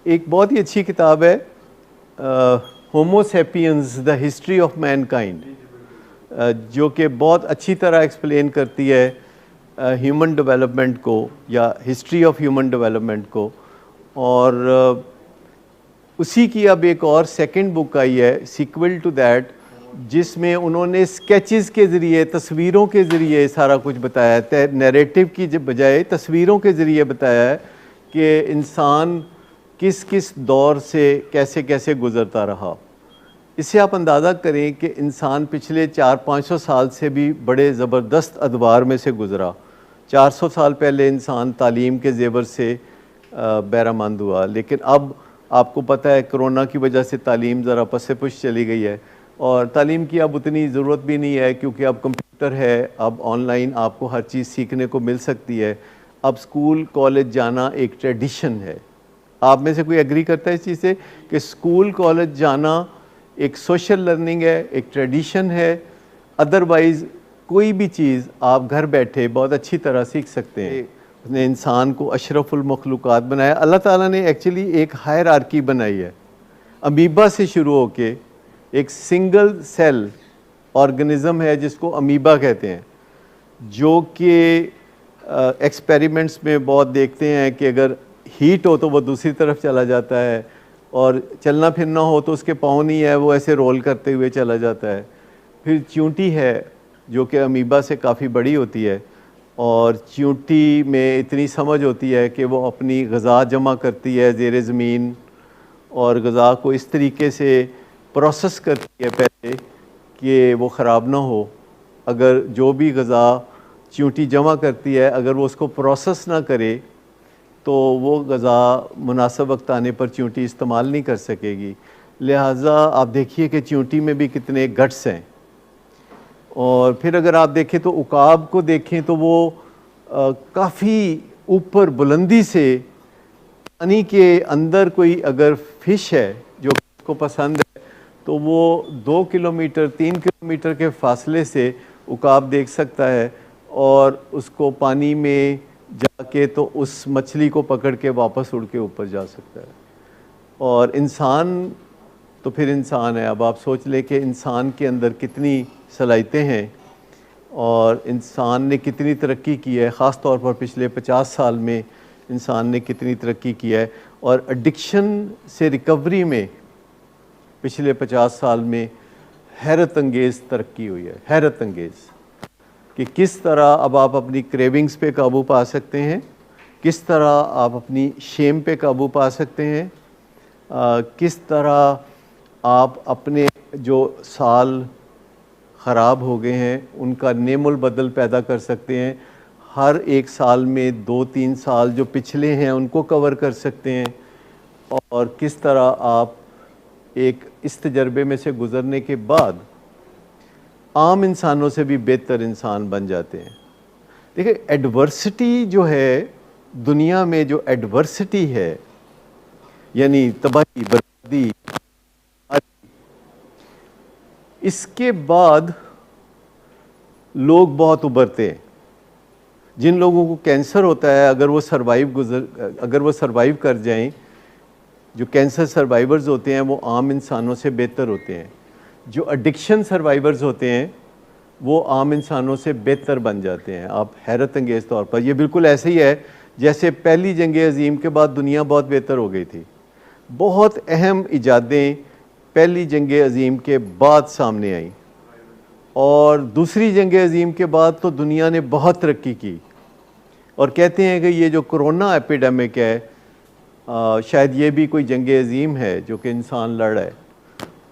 ایک بہت ہی اچھی کتاب ہے Homo sapiens the history of mankind, جو کہ بہت اچھی طرح ایکسپلین کرتی ہے ہیومن ڈیولپمنٹ کو یا ہسٹری آف ہیومن ڈیولپمنٹ کو. اور اسی کی اب ایک اور سیکنڈ بک آئی ہے سیکول ٹو دیٹ، جس میں انہوں نے اسکیچز کے ذریعے، تصویروں کے ذریعے سارا کچھ بتایا ہے، نیریٹو کی بجائے تصویروں کے ذریعے بتایا ہے کہ انسان کس کس دور سے کیسے کیسے گزرتا رہا. اس سے آپ اندازہ کریں کہ انسان پچھلے 400-500 سال سے بھی بڑے زبردست ادوار میں سے گزرا. 400 سال پہلے انسان تعلیم کے زیور سے بہرہ مند ہوا، لیکن اب آپ کو پتہ ہے کرونا کی وجہ سے تعلیم ذرا پس پش چلی گئی ہے، اور تعلیم کی اب اتنی ضرورت بھی نہیں ہے کیونکہ اب کمپیوٹر ہے، اب آن لائن آپ کو ہر چیز سیکھنے کو مل سکتی ہے. اب اسکول کالج جانا ایک ٹریڈیشن ہے. آپ میں سے کوئی ایگری کرتا ہے اس چیز سے کہ اسکول کالج جانا ایک سوشل لرننگ ہے، ایک ٹریڈیشن ہے؟ ادروائز کوئی بھی چیز آپ گھر بیٹھے بہت اچھی طرح سیکھ سکتے ہیں. اس نے انسان کو اشرف المخلوقات بنایا. اللہ تعالیٰ نے ایکچولی ایک ہائرارکی بنائی ہے، امیبا سے شروع ہو کے ایک سنگل سیل آرگنزم ہے جس کو امیبا کہتے ہیں، جو کہ ایکسپیریمنٹس میں بہت دیکھتے ہیں کہ اگر ہیٹ ہو تو وہ دوسری طرف چلا جاتا ہے، اور چلنا پھرنا ہو تو اس کے پاؤں نہیں ہے، وہ ایسے رول کرتے ہوئے چلا جاتا ہے. پھر چیونٹی ہے جو کہ امیبا سے کافی بڑی ہوتی ہے، اور چیونٹی میں اتنی سمجھ ہوتی ہے کہ وہ اپنی غذا جمع کرتی ہے زیر زمین، اور غذا کو اس طریقے سے پروسیس کرتی ہے پہلے کہ وہ خراب نہ ہو. اگر جو بھی غذا چیونٹی جمع کرتی ہے اگر وہ اس کو پروسیس نہ کرے تو وہ غذا مناسب وقت آنے پر چیونٹی استعمال نہیں کر سکے گی. لہٰذا آپ دیکھیے کہ چیونٹی میں بھی کتنے گٹس ہیں. اور پھر اگر آپ دیکھیں تو عقاب کو دیکھیں تو وہ کافی اوپر بلندی سے پانی کے اندر کوئی اگر فش ہے جو اس کو پسند ہے تو وہ 2 کلومیٹر 3 کلومیٹر کے فاصلے سے عقاب دیکھ سکتا ہے، اور اس کو پانی میں جا کے تو اس مچھلی کو پکڑ کے واپس اڑ کے اوپر جا سکتا ہے. اور انسان تو پھر انسان ہے. اب آپ سوچ لیں کہ انسان کے اندر کتنی صلاحیتیں ہیں اور انسان نے کتنی ترقی کی ہے، خاص طور پر پچھلے 50 سال میں انسان نے کتنی ترقی کی ہے. اور ایڈکشن سے ریکوری میں پچھلے 50 سال میں حیرت انگیز ترقی ہوئی ہے، حیرت انگیز، کہ کس طرح اب آپ اپنی کریونگز پہ قابو پا سکتے ہیں، کس طرح آپ اپنی شیم پہ قابو پا سکتے ہیں، کس طرح آپ اپنے جو سال خراب ہو گئے ہیں ان کا نعم البدل پیدا کر سکتے ہیں. ہر ایک سال میں 2-3 سال جو پچھلے ہیں ان کو کور کر سکتے ہیں، اور کس طرح آپ ایک اس تجربے میں سے گزرنے کے بعد عام انسانوں سے بھی بہتر انسان بن جاتے ہیں. دیکھیں ایڈورسٹی جو ہے دنیا میں، جو ایڈورسٹی ہے یعنی تباہی بربادی، اس کے بعد لوگ بہت ابھرتے ہیں. جن لوگوں کو کینسر ہوتا ہے اگر وہ سروائیو کر جائیں، جو کینسر سروائیورز ہوتے ہیں وہ عام انسانوں سے بہتر ہوتے ہیں. جو ایڈکشن سروائیورز ہوتے ہیں وہ عام انسانوں سے بہتر بن جاتے ہیں. آپ حیرت انگیز طور پر، یہ بالکل ایسے ہی ہے جیسے پہلی جنگ عظیم کے بعد دنیا بہت بہتر ہو گئی تھی. بہت اہم ایجادیں پہلی جنگ عظیم کے بعد سامنے آئیں، اور دوسری جنگ عظیم کے بعد تو دنیا نے بہت ترقی کی. اور کہتے ہیں کہ یہ جو کرونا ایپیڈیمک ہے شاید یہ بھی کوئی جنگ عظیم ہے جو کہ انسان لڑ رہا ہے.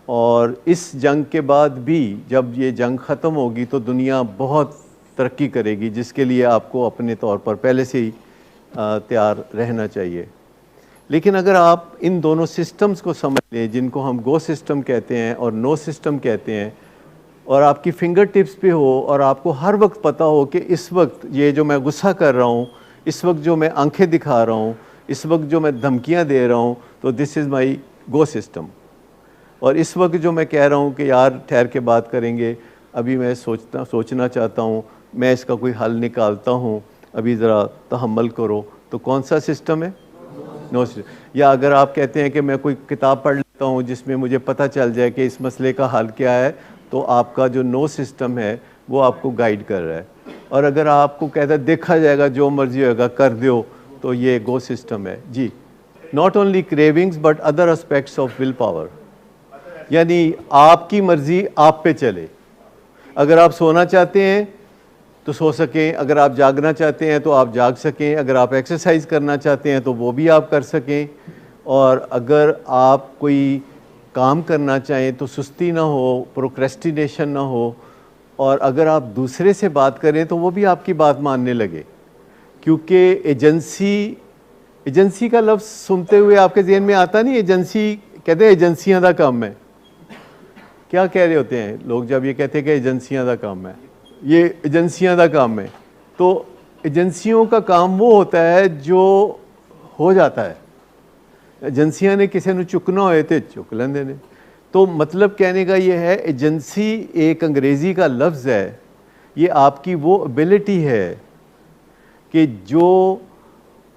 اور اس جنگ کے بعد بھی جب یہ جنگ ختم ہوگی تو دنیا بہت ترقی کرے گی، جس کے لیے آپ کو اپنے طور پر پہلے سے ہی تیار رہنا چاہیے. لیکن اگر آپ ان دونوں سسٹمز کو سمجھ لیں، جن کو ہم گو سسٹم کہتے ہیں اور نو سسٹم کہتے ہیں، اور آپ کی فنگر ٹپس پہ ہو اور آپ کو ہر وقت پتہ ہو کہ اس وقت یہ جو میں غصہ کر رہا ہوں، اس وقت جو میں آنکھیں دکھا رہا ہوں، اس وقت جو میں دھمکیاں دے رہا ہوں، تو دس از مائی گو سسٹم. اور اس وقت جو میں کہہ رہا ہوں کہ یار ٹھہر کے بات کریں گے، ابھی میں سوچنا چاہتا ہوں، میں اس کا کوئی حل نکالتا ہوں، ابھی ذرا تحمل کرو، تو کون سا سسٹم ہے؟ یا اگر آپ کہتے ہیں کہ میں کوئی کتاب پڑھ لیتا ہوں جس میں مجھے پتہ چل جائے کہ اس مسئلے کا حل کیا ہے، تو آپ کا جو نو سسٹم ہے وہ آپ کو گائیڈ کر رہا ہے. اور اگر آپ کو کہتا ہے دیکھا جائے گا جو مرضی ہوگا کر دیو، تو یہ گو سسٹم ہے. جی، not only cravings but other aspects of willpower, یعنی آپ کی مرضی آپ پہ چلے. اگر آپ سونا چاہتے ہیں تو سو سکیں، اگر آپ جاگنا چاہتے ہیں تو آپ جاگ سکیں، اگر آپ ایکسرسائز کرنا چاہتے ہیں تو وہ بھی آپ کر سکیں، اور اگر آپ کوئی کام کرنا چاہیں تو سستی نہ ہو، پروکریسٹینیشن نہ ہو، اور اگر آپ دوسرے سے بات کریں تو وہ بھی آپ کی بات ماننے لگے. کیونکہ ایجنسی کا لفظ سنتے ہوئے آپ کے ذہن میں آتا نہیں؟ ایجنسی کہتے ہیں ایجنسیاں دا کام ہے. کیا کہہ رہے ہوتے ہیں لوگ جب یہ کہتے ہیں کہ ایجنسیاں دا کام ہے؟ یہ ایجنسیاں دا کام ہے. تو ایجنسیوں کا کام وہ ہوتا ہے جو ہو جاتا ہے. ایجنسیاں نے کسی نے چکنا ہوئے تھے چک لیندے نے. تو مطلب کہنے کا یہ ہے، ایجنسی ایک انگریزی کا لفظ ہے، یہ آپ کی وہ ابیلٹی ہے کہ جو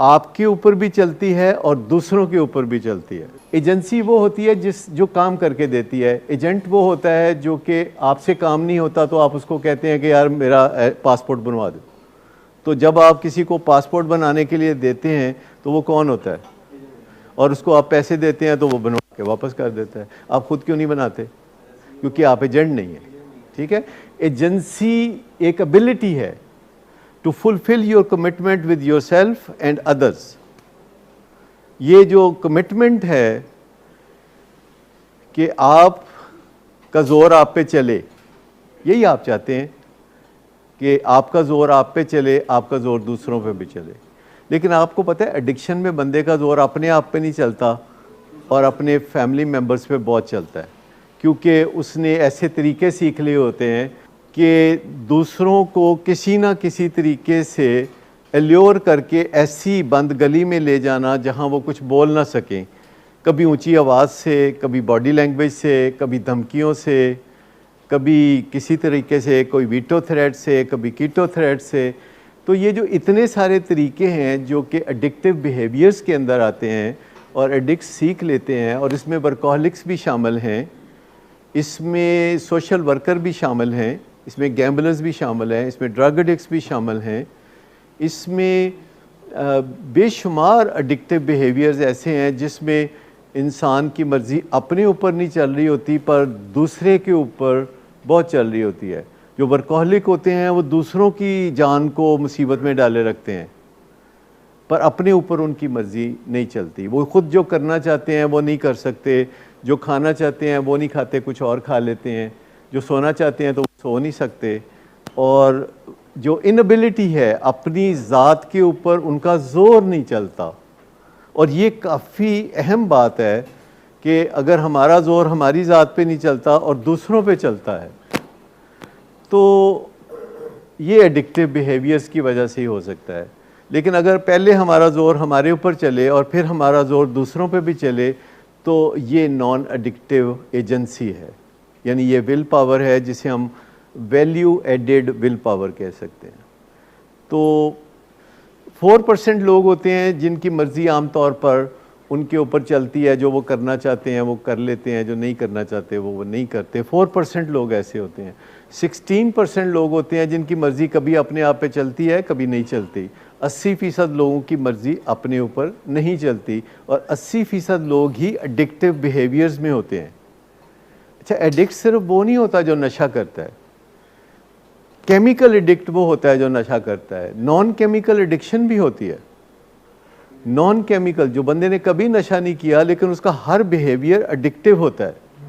آپ کے اوپر بھی چلتی ہے اور دوسروں کے اوپر بھی چلتی ہے. ایجنسی وہ ہوتی ہے جو کام کر کے دیتی ہے. ایجنٹ وہ ہوتا ہے جو کہ آپ سے کام نہیں ہوتا تو آپ اس کو کہتے ہیں کہ یار میرا پاسپورٹ بنوا دو. تو جب آپ کسی کو پاسپورٹ بنانے کے لیے دیتے ہیں تو وہ کون ہوتا ہے؟ اور اس کو آپ پیسے دیتے ہیں تو وہ بنوا کے واپس کر دیتا ہے. آپ خود کیوں نہیں بناتے؟ کیونکہ آپ ایجنٹ نہیں ہیں. ٹھیک ہے. ایجنسی ایک ابیلٹی ہے to fulfil your commitment with your self and others. یہ جو کمٹمنٹ ہے کہ آپ کا زور آپ پہ چلے، یہی آپ چاہتے ہیں کہ آپ کا زور آپ پہ چلے، آپ کا زور دوسروں پہ بھی چلے. لیکن آپ کو پتہ ہے ایڈکشن میں بندے کا زور اپنے آپ پہ نہیں چلتا اور اپنے فیملی ممبرز پہ بہت چلتا ہے، کیونکہ اس نے ایسے طریقے سیکھ لیے ہوتے ہیں کہ دوسروں کو کسی نہ کسی طریقے سے ایلیور کر کے ایسی بند گلی میں لے جانا جہاں وہ کچھ بول نہ سکیں، کبھی اونچی آواز سے، کبھی باڈی لینگویج سے، کبھی دھمکیوں سے، کبھی کسی طریقے سے، کوئی ویٹو تھریٹ سے، کبھی کیٹو تھریٹ سے. تو یہ جو اتنے سارے طریقے ہیں جو کہ ایڈکٹیو بیہیویئرز کے اندر آتے ہیں اور ایڈکٹس سیکھ لیتے ہیں، اور اس میں ورکہولکس بھی شامل ہیں، اس میں سوشل ورکر بھی شامل ہیں، اس میں گیمبلرز بھی شامل ہیں، اس میں ڈرگ ایڈکٹس بھی شامل ہیں، اس میں بے شمار ایڈکٹیو بیہیویئرز ایسے ہیں جس میں انسان کی مرضی اپنے اوپر نہیں چل رہی ہوتی پر دوسرے کے اوپر بہت چل رہی ہوتی ہے. جو ورکہولک ہوتے ہیں وہ دوسروں کی جان کو مصیبت میں ڈالے رکھتے ہیں پر اپنے اوپر ان کی مرضی نہیں چلتی. وہ خود جو کرنا چاہتے ہیں وہ نہیں کر سکتے، جو کھانا چاہتے ہیں وہ نہیں کھاتے، کچھ اور کھا لیتے ہیں، جو سونا چاہتے ہیں تو وہ سو نہیں سکتے. اور جو انیبلٹی ہے اپنی ذات کے اوپر ان کا زور نہیں چلتا. اور یہ کافی اہم بات ہے کہ اگر ہمارا زور ہماری ذات پہ نہیں چلتا اور دوسروں پہ چلتا ہے تو یہ ایڈکٹیو بیہیویئرز کی وجہ سے ہی ہو سکتا ہے. لیکن اگر پہلے ہمارا زور ہمارے اوپر چلے اور پھر ہمارا زور دوسروں پہ بھی چلے تو یہ نان ایڈکٹیو ایجنسی ہے، یعنی یہ ول پاور ہے جسے ہم ویلیو ایڈڈ ول پاور کہہ سکتے ہیں. تو 4% لوگ ہوتے ہیں جن کی مرضی عام طور پر ان کے اوپر چلتی ہے، جو وہ کرنا چاہتے ہیں وہ کر لیتے ہیں، جو نہیں کرنا چاہتے وہ نہیں کرتے. 4% لوگ ایسے ہوتے ہیں. 16% لوگ ہوتے ہیں جن کی مرضی کبھی اپنے آپ پہ چلتی ہے، کبھی نہیں چلتی. 80% لوگوں کی مرضی اپنے اوپر نہیں چلتی، اور 80% لوگ ہی ایڈکٹیو بیہیویئرز میں ہوتے ہیں. اچھا، ایڈکٹ صرف وہ نہیں ہوتا جو نشہ کرتا ہے. کیمیکل ایڈکٹ وہ ہوتا ہے جو نشہ کرتا ہے. نان کیمیکل ایڈکشن بھی ہوتی ہے. نان کیمیکل جو بندے نے کبھی نشہ نہیں کیا لیکن اس کا ہر بیہیویئر ایڈکٹیو ہوتا ہے،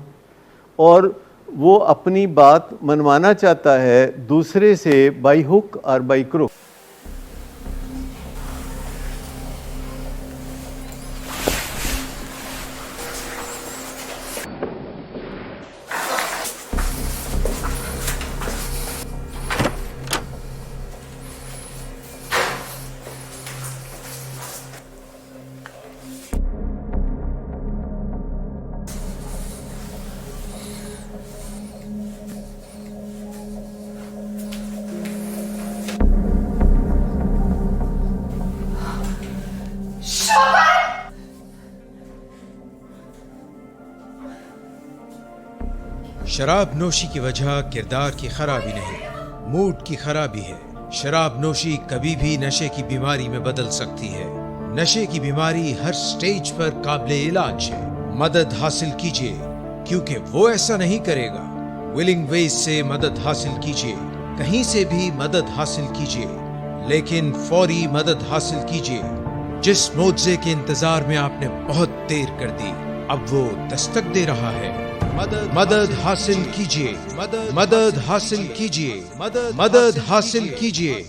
اور وہ اپنی بات منوانا چاہتا ہے دوسرے سے بائی ہک اور بائی کروک. شراب نوشی کی وجہ کردار کی خرابی نہیں، موڈ کی خرابی ہے۔ شراب نوشی کبھی بھی نشے کی بیماری میں بدل سکتی ہے۔ نشے کی بیماری ہر سٹیج پر قابل علاج ہے۔ مدد حاصل کیجیے کیونکہ وہ ایسا نہیں کرے گا۔ ولنگ ویز سے مدد حاصل کیجیے، کہیں سے بھی مدد حاصل کیجیے، لیکن فوری مدد حاصل کیجیے۔ جس معجزے کے انتظار میں آپ نے بہت دیر کر دی، اب وہ دستک دے رہا ہے۔ مدد حاصل کیجیے، مدد حاصل کیجیے، مدد حاصل کیجیے۔